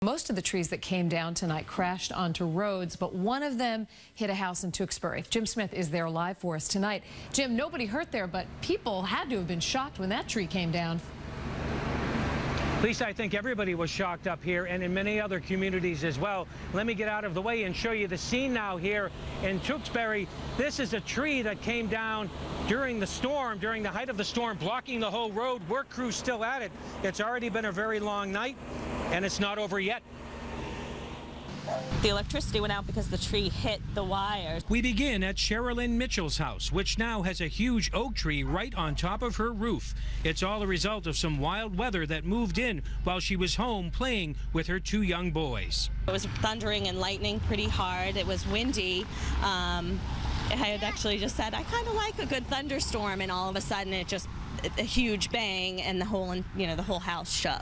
Most of the trees that came down tonight crashed onto roads, but one of them hit a house in Tewksbury. Jim Smith is there live for us tonight. Jim, nobody hurt there, but people had to have been shocked when that tree came down. Lisa, I think everybody was shocked up here and in many other communities as well. Let me get out of the way and show you the scene now here in Tewksbury. This is a tree that came down during the storm, during the height of the storm, blocking the whole road. Work crews still at it. It's already been a very long night, and it's not over yet. The electricity went out because the tree hit the wires. We begin at Sherilyn Mitchell's house, which now has a huge oak tree right on top of her roof. It's all a result of some wild weather that moved in while she was home playing with her two young boys. It was thundering and lightning pretty hard. It was windy. I had actually just said, I kind of like a good thunderstorm, and all of a sudden it just, a huge bang, and the whole house shook.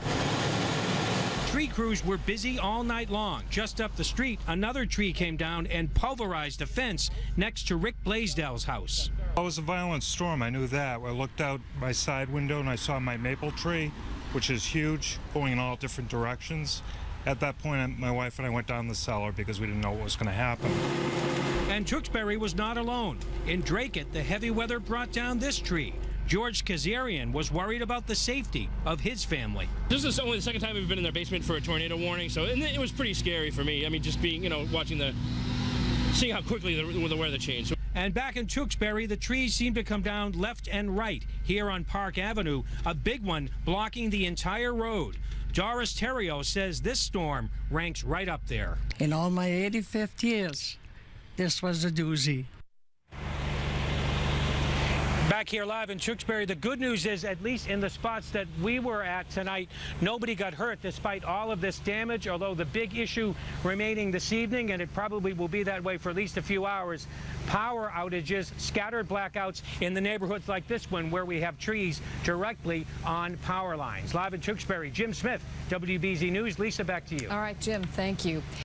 Tree crews were busy all night long. Just up the street, another tree came down and pulverized a fence next to Rick Blaisdell's house. It was a violent storm, I knew that. I looked out my side window and I saw my maple tree, which is huge, going in all different directions. At that point, my wife and I went down the cellar because we didn't know what was going to happen. And Tewksbury was not alone. In Dracut, the heavy weather brought down this tree. George Kazarian was worried about the safety of his family. This is only the second time we've been in their basement for a tornado warning, so and it was pretty scary for me. I mean, just being, seeing how quickly the weather changed. And back in Tewksbury, the trees seem to come down left and right. Here on Park Avenue, a big one blocking the entire road. Doris Terrio says this storm ranks right up there. In all my 85th years, this was a doozy. Back here live in Tewksbury, the good news is, at least in the spots that we were at tonight, nobody got hurt despite all of this damage, although the big issue remaining this evening, and it probably will be that way for at least a few hours, power outages, scattered blackouts in the neighborhoods like this one where we have trees directly on power lines. Live in Tewksbury, Jim Smith, WBZ News. Lisa, back to you. All right, Jim, thank you.